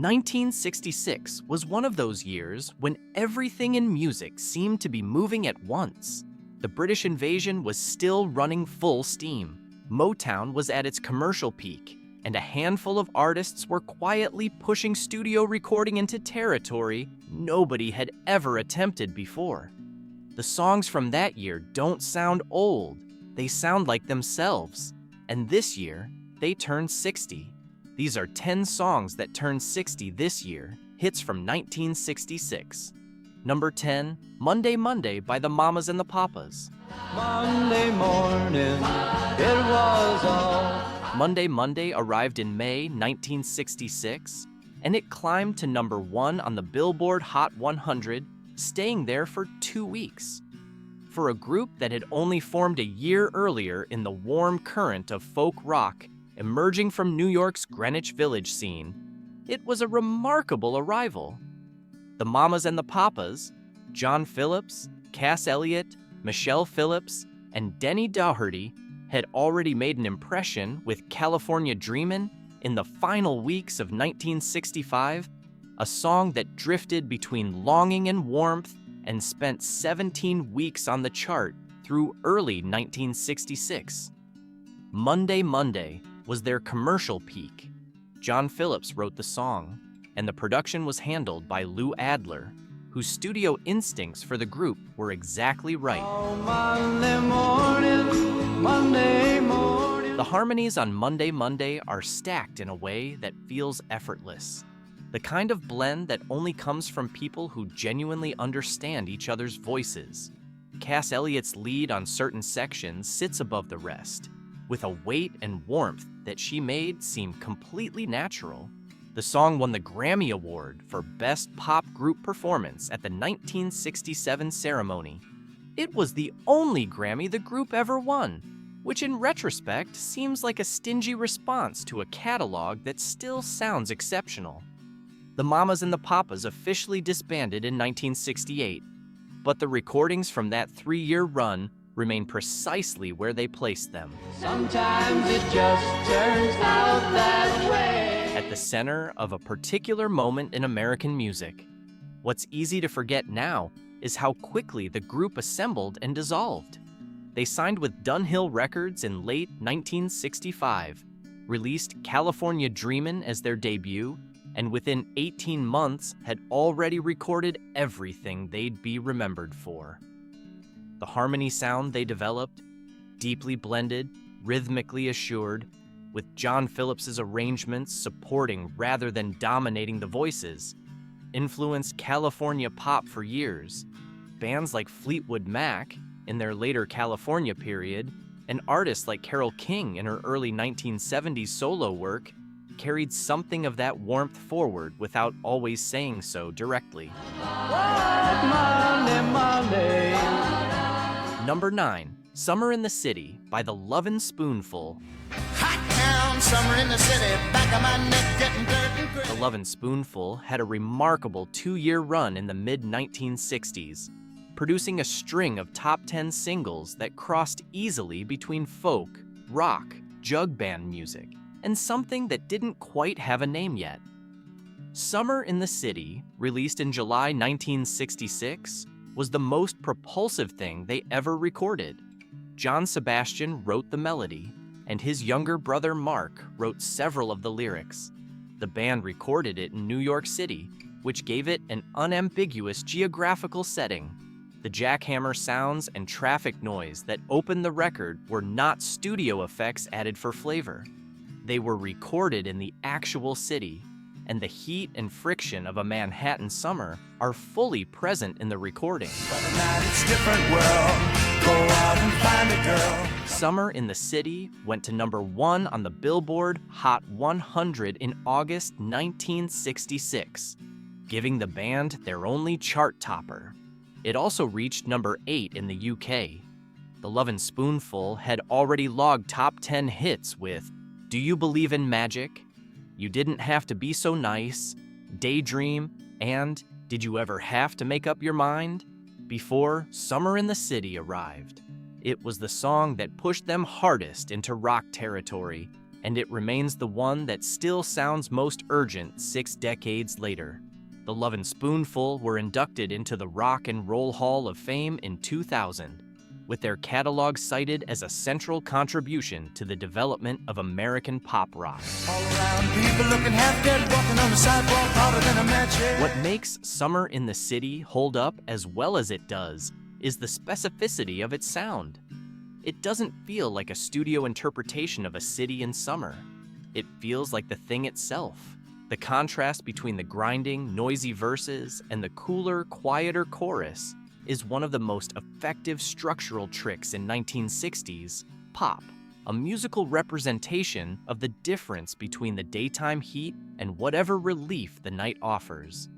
1966 was one of those years when everything in music seemed to be moving at once. The British invasion was still running full steam. Motown was at its commercial peak, and a handful of artists were quietly pushing studio recording into territory nobody had ever attempted before. The songs from that year don't sound old, they sound like themselves. And this year, they turned 60. These are 10 songs that turned 60 this year, hits from 1966. Number 10, Monday Monday by the Mamas and the Papas. Monday morning, it was all. Monday Monday arrived in May 1966, and it climbed to number 1 on the Billboard Hot 100, staying there for 2 weeks. For a group that had only formed a year earlier in the warm current of folk rock emerging from New York's Greenwich Village scene, it was a remarkable arrival. The Mamas and the Papas, John Phillips, Cass Elliot, Michelle Phillips, and Denny Doherty had already made an impression with California Dreamin' in the final weeks of 1965, a song that drifted between longing and warmth and spent 17 weeks on the chart through early 1966. Monday Monday was their commercial peak. John Phillips wrote the song, and the production was handled by Lou Adler, whose studio instincts for the group were exactly right. Oh, Monday morning, Monday morning. The harmonies on Monday Monday are stacked in a way that feels effortless. The kind of blend that only comes from people who genuinely understand each other's voices. Cass Elliott's lead on certain sections sits above the rest, with a weight and warmth that she made seem completely natural. The song won the Grammy Award for Best Pop Group Performance at the 1967 ceremony. It was the only Grammy the group ever won, which in retrospect seems like a stingy response to a catalog that still sounds exceptional. The Mamas and the Papas officially disbanded in 1968, but the recordings from that 3-year run remain precisely where they placed them. Sometimes it just turns out that way. At the center of a particular moment in American music. What's easy to forget now is how quickly the group assembled and dissolved. They signed with Dunhill Records in late 1965, released California Dreamin' as their debut, and within 18 months had already recorded everything they'd be remembered for. The harmony sound they developed, deeply blended, rhythmically assured, with John Phillips's arrangements supporting rather than dominating the voices, influenced California pop for years. Bands like Fleetwood Mac, in their later California period, and artists like Carole King in her early 1970s solo work, carried something of that warmth forward without always saying so directly. What Monday, Monday. Number 9, Summer in the City by the Lovin' Spoonful. Hot town, summer in the city, back of my neck getting dirt and grit. The Lovin' Spoonful had a remarkable 2-year run in the mid-1960s, producing a string of top 10 singles that crossed easily between folk, rock, jug band music, and something that didn't quite have a name yet. Summer in the City, released in July 1966, was the most propulsive thing they ever recorded. John Sebastian wrote the melody, and his younger brother Mark wrote several of the lyrics. The band recorded it in New York City, which gave it an unambiguous geographical setting. The jackhammer sounds and traffic noise that opened the record were not studio effects added for flavor. They were recorded in the actual city, and the heat and friction of a Manhattan summer are fully present in the recording. But tonight it's different world. Go out and find a girl. Summer in the City went to number 1 on the Billboard Hot 100 in August 1966, giving the band their only chart topper. It also reached number 8 in the UK. The Lovin' Spoonful had already logged top 10 hits with Do You Believe in Magic?, You Didn't Have to Be So Nice, Daydream, and Did You Ever Have to Make Up Your Mind? Before Summer in the City arrived. It was the song that pushed them hardest into rock territory, and it remains the one that still sounds most urgent 6 decades later. The Lovin' Spoonful were inducted into the Rock and Roll Hall of Fame in 2000, with their catalog cited as a central contribution to the development of American pop rock. All around, people looking half dead, walking on the sidewalk harder than a match head. What makes Summer in the City hold up as well as it does is the specificity of its sound. It doesn't feel like a studio interpretation of a city in summer. It feels like the thing itself. The contrast between the grinding, noisy verses and the cooler, quieter chorus is one of the most effective structural tricks in 1960s pop, a musical representation of the difference between the daytime heat and whatever relief the night offers.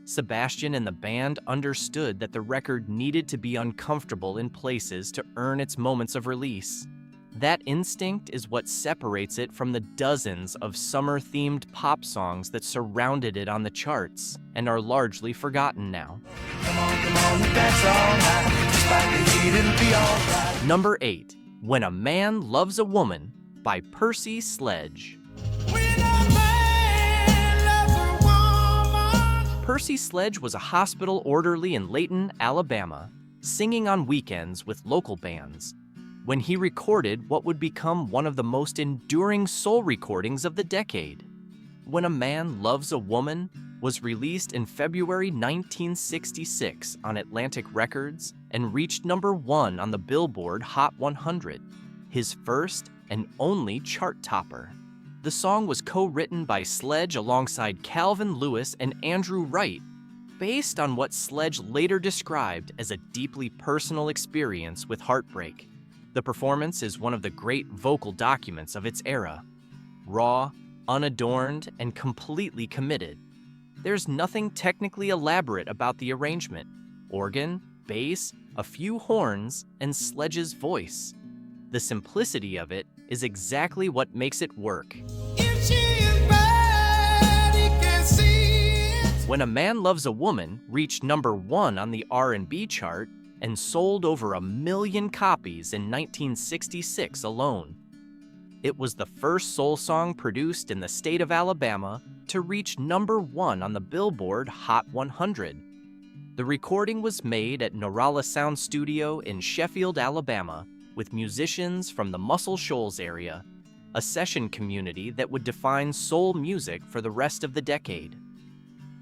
Sebastian and the band understood that the record needed to be uncomfortable in places to earn its moments of release. That instinct is what separates it from the dozens of summer-themed pop songs that surrounded it on the charts and are largely forgotten now. Come on, dance all night. Despite the heat, it'll be all right. Number 8, When a Man Loves a Woman by Percy Sledge. Percy Sledge was a hospital orderly in Layton, Alabama, singing on weekends with local bands, when he recorded what would become one of the most enduring soul recordings of the decade. When a Man Loves a Woman was released in February 1966 on Atlantic Records and reached number 1 on the Billboard Hot 100, his first and only chart topper. The song was co-written by Sledge alongside Calvin Lewis and Andrew Wright, based on what Sledge later described as a deeply personal experience with heartbreak. The performance is one of the great vocal documents of its era. Raw, unadorned, and completely committed. There's nothing technically elaborate about the arrangement. Organ, bass, a few horns, and Sledge's voice. The simplicity of it is exactly what makes it work. If she is bad, he can see it. When a Man Loves a Woman reached number 1 on the R&B chart and sold over 1 million copies in 1966 alone. It was the first soul song produced in the state of Alabama to reach number 1 on the Billboard Hot 100. The recording was made at Norala Sound Studio in Sheffield, Alabama, with musicians from the Muscle Shoals area, a session community that would define soul music for the rest of the decade.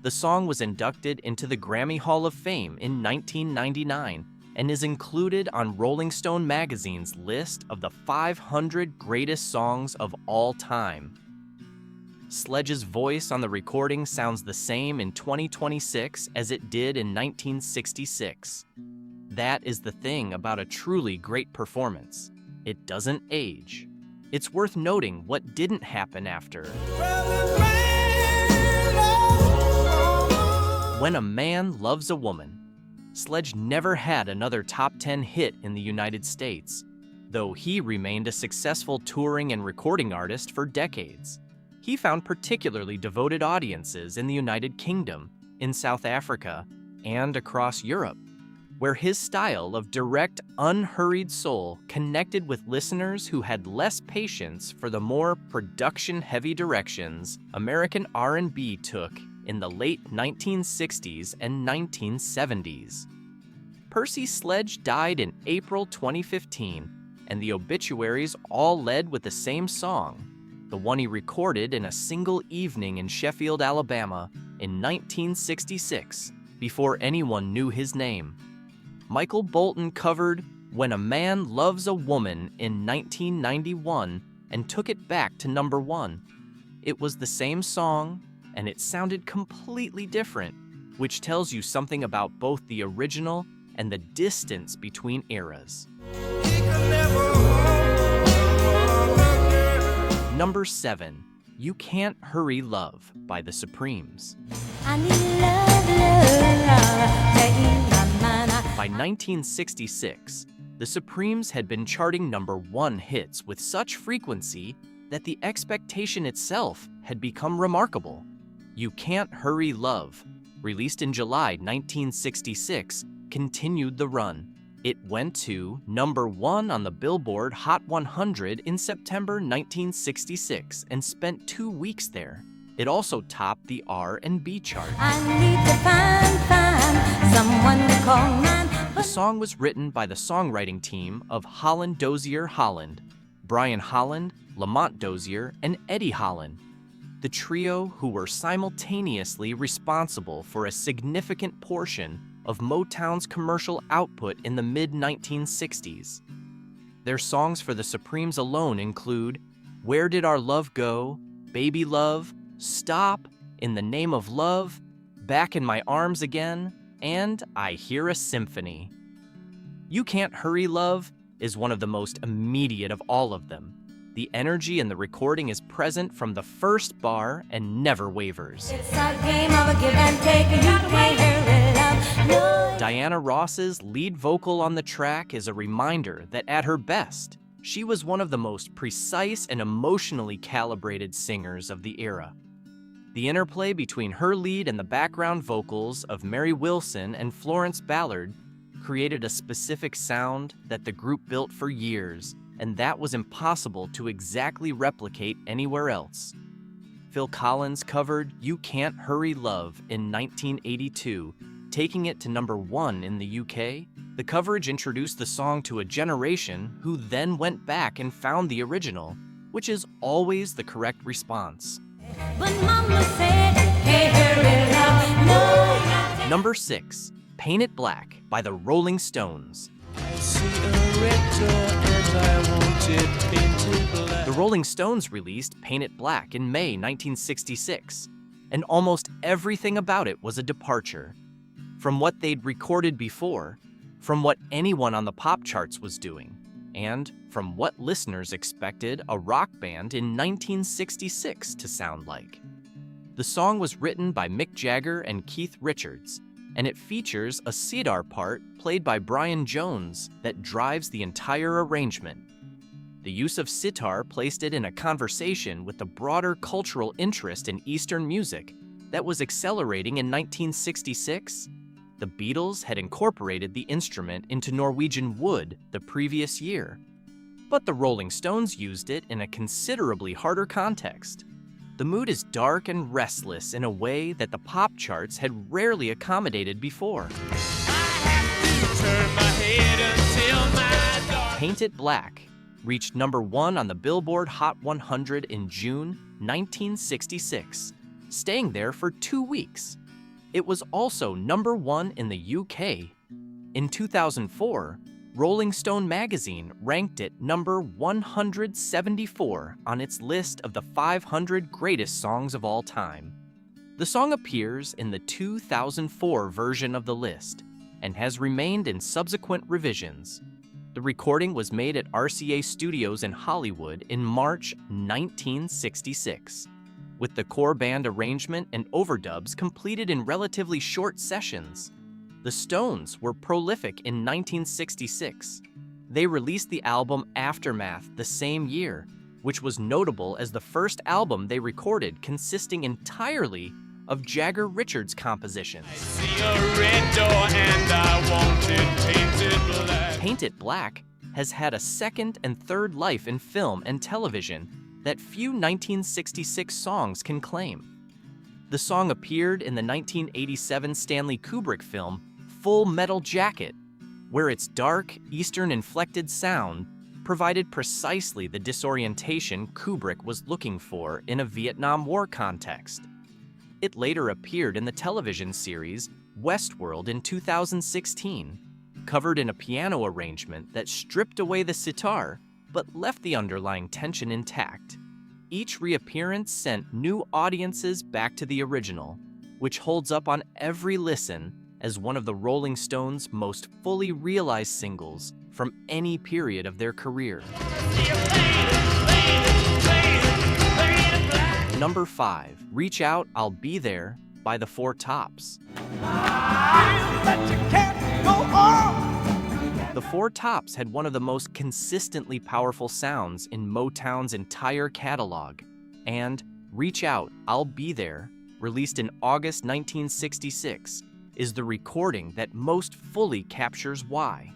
The song was inducted into the Grammy Hall of Fame in 1999 and is included on Rolling Stone magazine's list of the 500 greatest songs of all time. Sledge's voice on the recording sounds the same in 2026 as it did in 1966. That is the thing about a truly great performance. It doesn't age. It's worth noting what didn't happen after. When a Man Loves a Woman. Sledge never had another top 10 hit in the United States, though he remained a successful touring and recording artist for decades. He found particularly devoted audiences in the United Kingdom, in South Africa, and across Europe, where his style of direct, unhurried soul connected with listeners who had less patience for the more production-heavy directions American R&B took in the late 1960s and 1970s. Percy Sledge died in April 2015, and the obituaries all led with the same song, the one he recorded in a single evening in Sheffield, Alabama in 1966, before anyone knew his name. Michael Bolton covered When a Man Loves a Woman in 1991 and took it back to number 1. It was the same song, and it sounded completely different, which tells you something about both the original and the distance between eras. Number 7, You Can't Hurry Love by the Supremes. I need love, love, take my mind. By 1966, the Supremes had been charting number 1 hits with such frequency that the expectation itself had become remarkable. You Can't Hurry Love, released in July 1966, continued the run, It went to number 1 on the Billboard Hot 100 in September 1966 and spent 2 weeks there. It also topped the R&B chart. I need to find someone to call mine. The song was written by the songwriting team of Holland Dozier Holland, Brian Holland, Lamont Dozier, and Eddie Holland, the trio who were simultaneously responsible for a significant portion of Motown's commercial output in the mid-1960s. Their songs for the Supremes alone include Where Did Our Love Go?, Baby Love, Stop, In the Name of Love, Back in My Arms Again, and I Hear a Symphony. You Can't Hurry Love is one of the most immediate of all of them. The energy in the recording is present from the first bar and never wavers. It's a game of a give and take. You can't hurry love. No. Diana Ross's lead vocal on the track is a reminder that at her best, she was one of the most precise and emotionally calibrated singers of the era. The interplay between her lead and the background vocals of Mary Wilson and Florence Ballard created a specific sound that the group built for years, and that was impossible to exactly replicate anywhere else. Phil Collins covered You Can't Hurry Love in 1982, taking it to number 1 in the UK. The coverage introduced the song to a generation who then went back and found the original, which is always the correct response. But Mama said, can't hurry love. No. Number 6, Paint It Black by the Rolling Stones. The Rolling Stones released Paint It Black in May 1966, and almost everything about it was a departure. From what they'd recorded before, from what anyone on the pop charts was doing, and from what listeners expected a rock band in 1966 to sound like. The song was written by Mick Jagger and Keith Richards, and it features a sitar part played by Brian Jones that drives the entire arrangement. The use of sitar placed it in a conversation with the broader cultural interest in Eastern music that was accelerating in 1966. The Beatles had incorporated the instrument into Norwegian wood the previous year, but the Rolling Stones used it in a considerably harder context. The mood is dark and restless in a way that the pop charts had rarely accommodated before. Paint It Black reached number 1 on the Billboard Hot 100 in June 1966, staying there for 2 weeks. It was also number 1 in the UK. In 2004, Rolling Stone magazine ranked it number 174 on its list of the 500 greatest songs of all time. The song appears in the 2004 version of the list and has remained in subsequent revisions. The recording was made at RCA Studios in Hollywood in March 1966, with the core band arrangement and overdubs completed in relatively short sessions. The Stones were prolific in 1966. They released the album Aftermath the same year, which was notable as the first album they recorded consisting entirely of Jagger Richards compositions. Paint It Black has had a second and third life in film and television that few 1966 songs can claim. The song appeared in the 1987 Stanley Kubrick film Full Metal Jacket, where its dark, Eastern-inflected sound provided precisely the disorientation Kubrick was looking for in a Vietnam War context. It later appeared in the television series Westworld in 2016, covered in a piano arrangement that stripped away the sitar but left the underlying tension intact. Each reappearance sent new audiences back to the original, which holds up on every listen as one of the Rolling Stones' most fully realized singles from any period of their career. Number 5, Reach Out, I'll Be There by the Four Tops. The Four Tops had one of the most consistently powerful sounds in Motown's entire catalog, and Reach Out, I'll Be There, released in August 1966, is the recording that most fully captures why.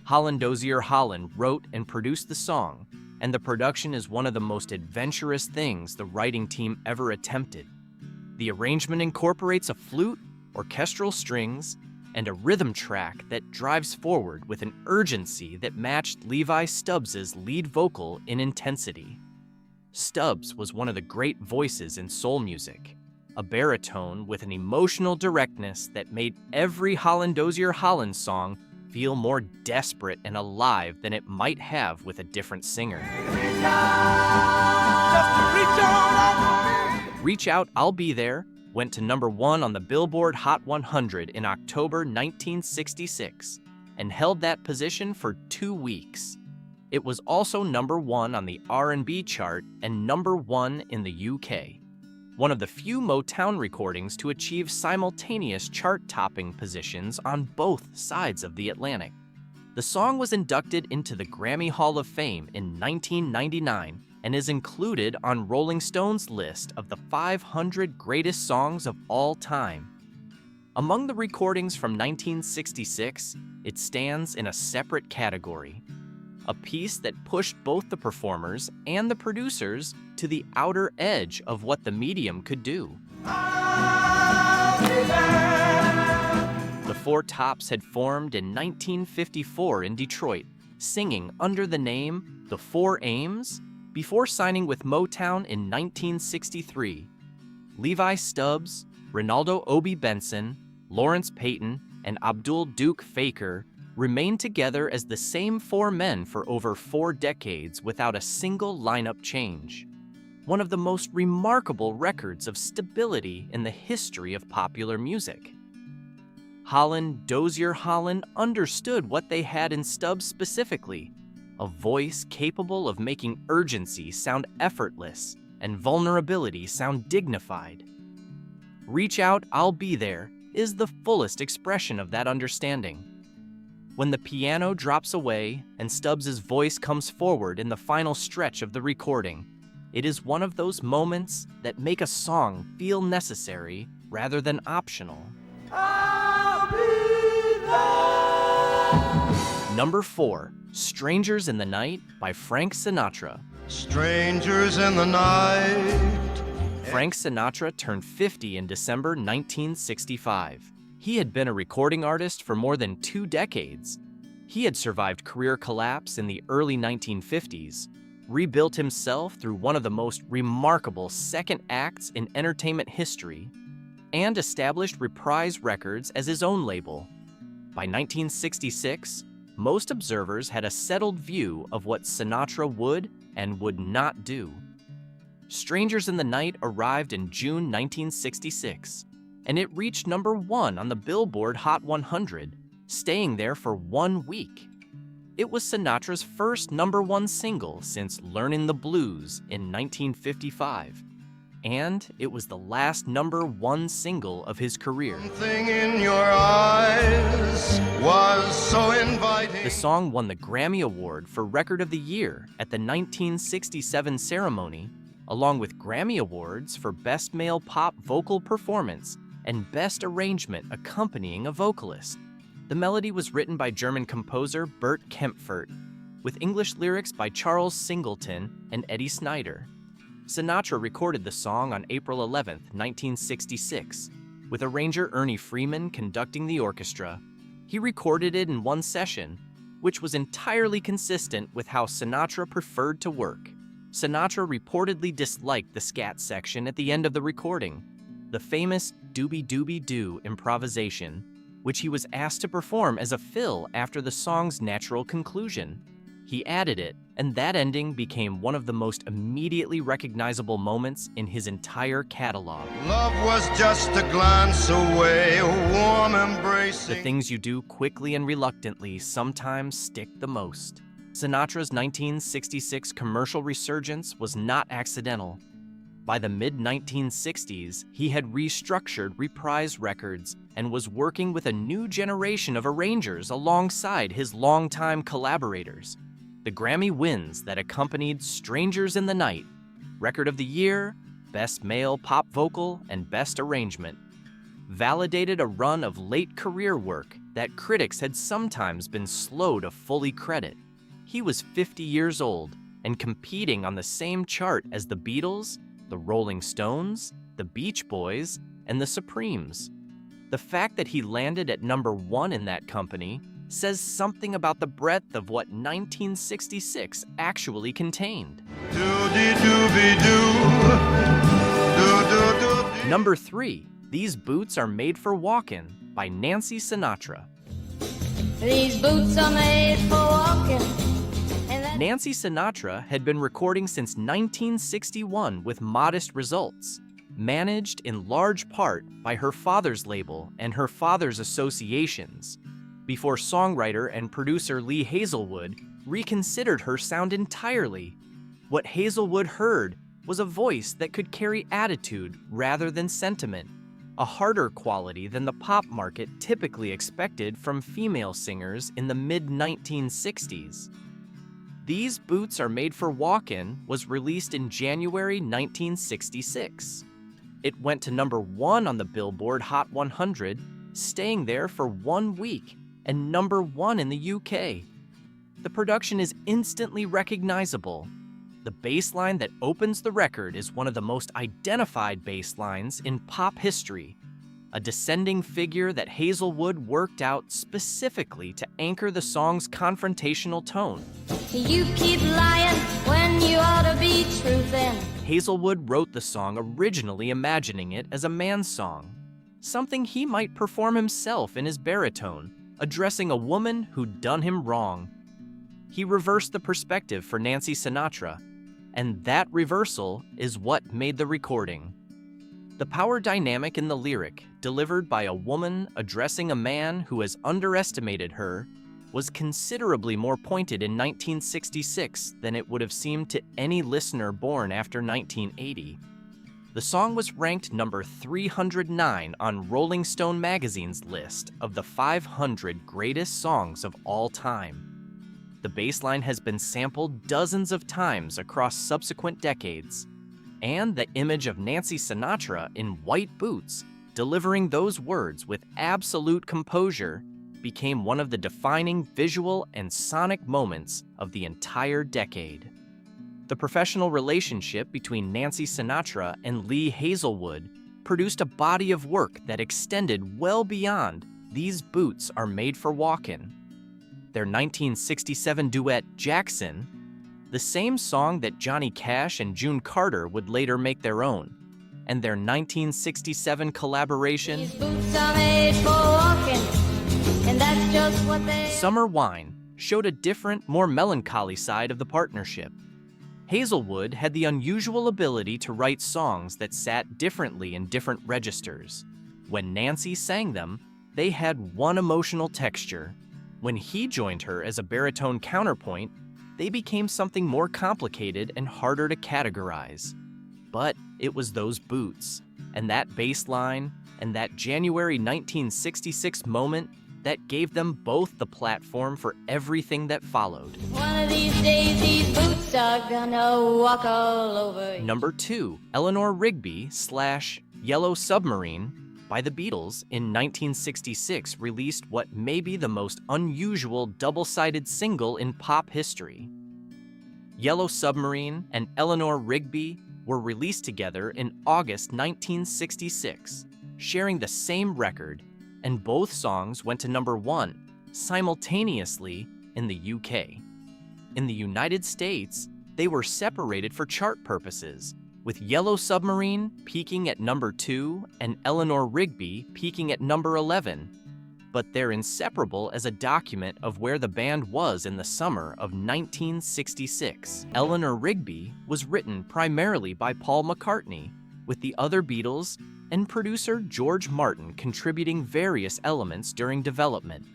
Holland Dozier Holland wrote and produced the song, and the production is one of the most adventurous things the writing team ever attempted. The arrangement incorporates a flute, orchestral strings, and a rhythm track that drives forward with an urgency that matched Levi Stubbs's lead vocal in intensity. Stubbs was one of the great voices in soul music, a baritone with an emotional directness that made every Holland Dozier Holland song feel more desperate and alive than it might have with a different singer. Reach Out, I'll Be There went to number 1 on the Billboard Hot 100 in October 1966 and held that position for 2 weeks. It was also number 1 on the R&B chart and number 1 in the UK. One of the few Motown recordings to achieve simultaneous chart-topping positions on both sides of the Atlantic. The song was inducted into the Grammy Hall of Fame in 1999 and is included on Rolling Stone's list of the 500 greatest songs of all time. Among the recordings from 1966, it stands in a separate category, a piece that pushed both the performers and the producers to the outer edge of what the medium could do. The Four Tops had formed in 1954 in Detroit, singing under the name The Four Ames before signing with Motown in 1963. Levi Stubbs, Ronaldo Obi Benson, Lawrence Payton, and Abdul Duke Faker remained together as the same four men for over 4 decades without a single lineup change. One of the most remarkable records of stability in the history of popular music. Holland Dozier Holland understood what they had in Stubbs specifically, a voice capable of making urgency sound effortless and vulnerability sound dignified. Reach Out, I'll Be There is the fullest expression of that understanding. When the piano drops away and Stubbs's voice comes forward in the final stretch of the recording, it is one of those moments that make a song feel necessary rather than optional. I'll be there. Number 4, Strangers in the Night by Frank Sinatra. Strangers in the night. Frank Sinatra turned 50 in December 1965. He had been a recording artist for more than 2 decades. He had survived career collapse in the early 1950s, rebuilt himself through one of the most remarkable second acts in entertainment history, and established Reprise Records as his own label. By 1966, most observers had a settled view of what Sinatra would and would not do. Strangers in the Night arrived in June 1966, and it reached number 1 on the Billboard Hot 100, staying there for 1 week. It was Sinatra's first number 1 single since Learnin' the Blues in 1955, and it was the last number 1 single of his career. Something in your eyes was so inviting. The song won the Grammy Award for Record of the Year at the 1967 ceremony, along with Grammy Awards for Best Male Pop Vocal Performance and Best Arrangement accompanying a vocalist. The melody was written by German composer Bert Kempfert, with English lyrics by Charles Singleton and Eddie Snider. Sinatra recorded the song on April 11, 1966, with arranger Ernie Freeman conducting the orchestra. He recorded it in one session, which was entirely consistent with how Sinatra preferred to work. Sinatra reportedly disliked the scat section at the end of the recording, the famous doobie-doobie-doo improvisation, which he was asked to perform as a fill after the song's natural conclusion. He added it, and that ending became one of the most immediately recognizable moments in his entire catalog. Love was just a glance away, a warm embracing. The things you do quickly and reluctantly sometimes stick the most. Sinatra's 1966 commercial resurgence was not accidental. By the mid-1960s, he had restructured Reprise Records and was working with a new generation of arrangers alongside his longtime collaborators. The Grammy wins that accompanied Strangers in the Night, Record of the Year, Best Male Pop Vocal, and Best Arrangement, validated a run of late career work that critics had sometimes been slow to fully credit. He was 50 years old and competing on the same chart as the Beatles, the Rolling Stones, the Beach Boys, and the Supremes. The fact that he landed at number 1 in that company says something about the breadth of what 1966 actually contained. Number 3, These Boots Are Made for Walkin' by Nancy Sinatra. These boots are made for walking. Nancy Sinatra had been recording since 1961 with modest results, managed in large part by her father's label and her father's associations, before songwriter and producer Lee Hazelwood reconsidered her sound entirely. What Hazelwood heard was a voice that could carry attitude rather than sentiment, a harder quality than the pop market typically expected from female singers in the mid-1960s. These Boots Are Made for Walkin' was released in January 1966. It went to number 1 on the Billboard Hot 100, staying there for 1 week, and number 1 in the UK. The production is instantly recognizable. The bass line that opens the record is one of the most identified bass lines in pop history, a descending figure that Hazelwood worked out specifically to anchor the song's confrontational tone. You keep lying when you ought to be truthin'. Hazelwood wrote the song originally imagining it as a man's song, something he might perform himself in his baritone, addressing a woman who'd done him wrong. He reversed the perspective for Nancy Sinatra, and that reversal is what made the recording. The power dynamic in the lyric, delivered by a woman addressing a man who has underestimated her, was considerably more pointed in 1966 than it would have seemed to any listener born after 1980. The song was ranked number 309 on Rolling Stone magazine's list of the 500 greatest songs of all time. The bass line has been sampled dozens of times across subsequent decades, and the image of Nancy Sinatra in white boots, delivering those words with absolute composure, became one of the defining visual and sonic moments of the entire decade. The professional relationship between Nancy Sinatra and Lee Hazelwood produced a body of work that extended well beyond These Boots Are Made for Walkin'. Their 1967 duet, Jackson, the same song that Johnny Cash and June Carter would later make their own, and their 1967 collaboration, These boots are made for walking, and that's just what they... Summer Wine, showed a different, more melancholy side of the partnership. Hazelwood had the unusual ability to write songs that sat differently in different registers. When Nancy sang them, they had one emotional texture. When he joined her as a baritone counterpoint, they became something more complicated and harder to categorize. But it was those boots, and that bass line, and that January 1966 moment that gave them both the platform for everything that followed. One of these days, these boots are gonna walk all over you. Number 2, Eleanor Rigby / Yellow Submarine by the Beatles in 1966 released what may be the most unusual double-sided single in pop history. Yellow Submarine and Eleanor Rigby were released together in August 1966, sharing the same record, and both songs went to number 1 simultaneously in the UK. In the United States, they were separated for chart purposes, with Yellow Submarine peaking at number 2 and Eleanor Rigby peaking at number 11. But they're inseparable as a document of where the band was in the summer of 1966. Eleanor Rigby was written primarily by Paul McCartney, with the other Beatles and producer George Martin contributing various elements during development.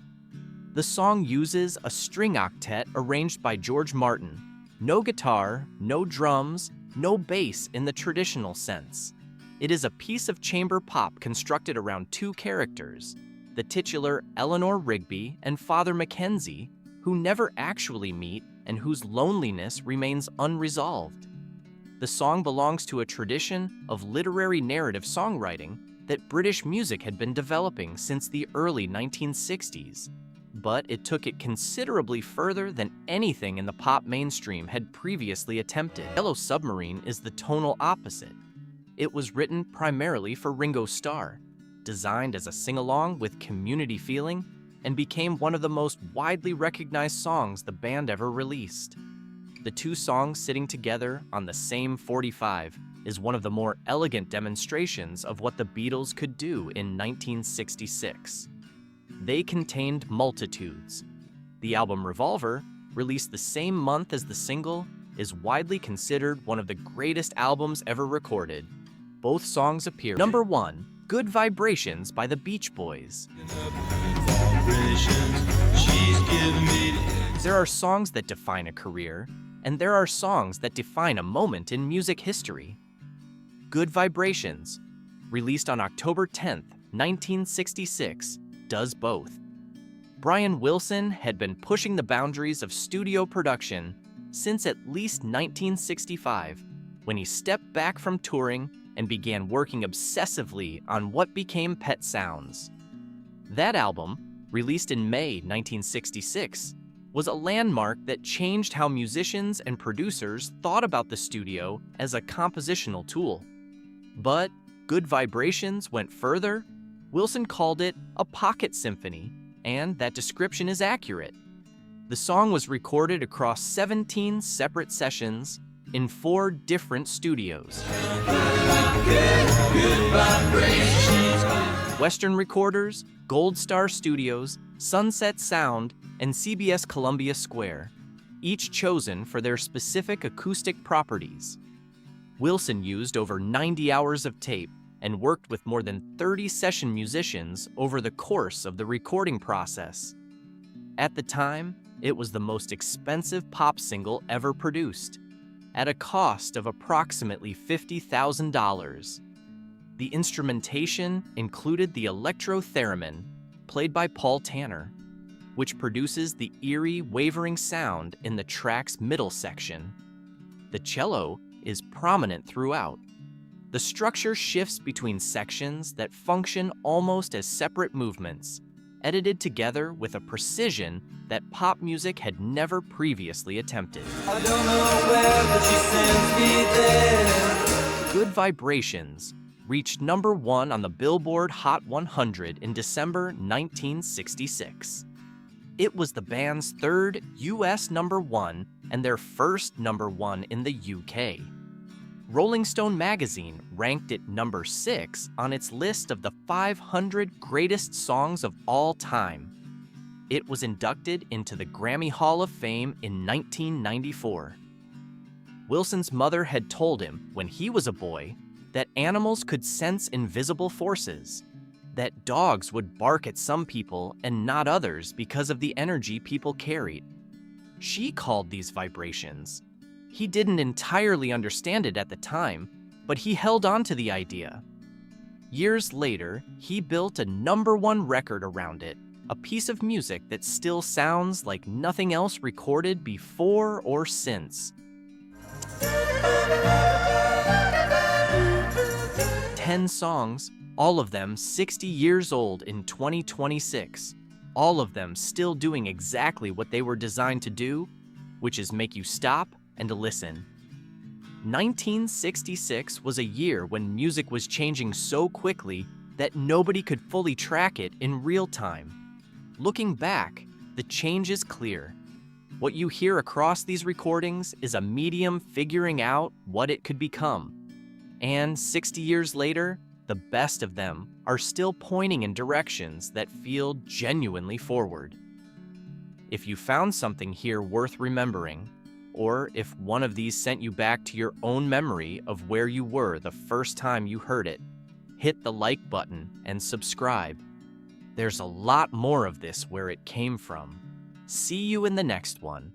The song uses a string octet arranged by George Martin. No guitar, no drums, no bass in the traditional sense. It is a piece of chamber pop constructed around two characters, the titular Eleanor Rigby and Father Mackenzie, who never actually meet and whose loneliness remains unresolved. The song belongs to a tradition of literary narrative songwriting that British music had been developing since the early 1960s, but it took it considerably further than anything in the pop mainstream had previously attempted. Yellow Submarine is the tonal opposite. It was written primarily for Ringo Starr, designed as a sing-along with community feeling, and became one of the most widely recognized songs the band ever released. The two songs sitting together on the same 45 is one of the more elegant demonstrations of what the Beatles could do in 1966. They contained multitudes. The album Revolver, released the same month as the single, is widely considered one of the greatest albums ever recorded. Both songs appear. Number 1, Good Vibrations by the Beach Boys. There are songs that define a career, and there are songs that define a moment in music history. Good Vibrations, released on October 10th, 1966, does both. Brian Wilson had been pushing the boundaries of studio production since at least 1965, when he stepped back from touring and began working obsessively on what became Pet Sounds. That album, released in May 1966, was a landmark that changed how musicians and producers thought about the studio as a compositional tool. But Good Vibrations went further. Wilson called it a pocket symphony, and that description is accurate. The song was recorded across 17 separate sessions in 4 different studios. Western Recorders, Gold Star Studios, Sunset Sound, and CBS Columbia Square, each chosen for their specific acoustic properties. Wilson used over 90 hours of tape and worked with more than 30 session musicians over the course of the recording process. At the time, it was the most expensive pop single ever produced, at a cost of approximately $50,000. The instrumentation included the electro-theremin, played by Paul Tanner, which produces the eerie, wavering sound in the track's middle section. The cello is prominent throughout. The structure shifts between sections that function almost as separate movements, edited together with a precision that pop music had never previously attempted. I don't know where, but she sends me there. Good Vibrations reached number 1 on the Billboard Hot 100 in December 1966. It was the band's 3rd US number 1 and their first number 1 in the UK. Rolling Stone magazine ranked it number 6 on its list of the 500 greatest songs of all time. It was inducted into the Grammy Hall of Fame in 1994. Wilson's mother had told him when he was a boy that animals could sense invisible forces, that dogs would bark at some people and not others because of the energy people carried. She called these vibrations. He didn't entirely understand it at the time, but he held on to the idea. Years later, he built a number 1 record around it, a piece of music that still sounds like nothing else recorded before or since. 10 songs, all of them 60 years old in 2026, all of them still doing exactly what they were designed to do, which is make you stop and listen. 1966 was a year when music was changing so quickly that nobody could fully track it in real time. Looking back, the change is clear. What you hear across these recordings is a medium figuring out what it could become. And 60 years later, the best of them are still pointing in directions that feel genuinely forward. If you found something here worth remembering, or if one of these sent you back to your own memory of where you were the first time you heard it, hit the like button and subscribe. There's a lot more of this where it came from. See you in the next one.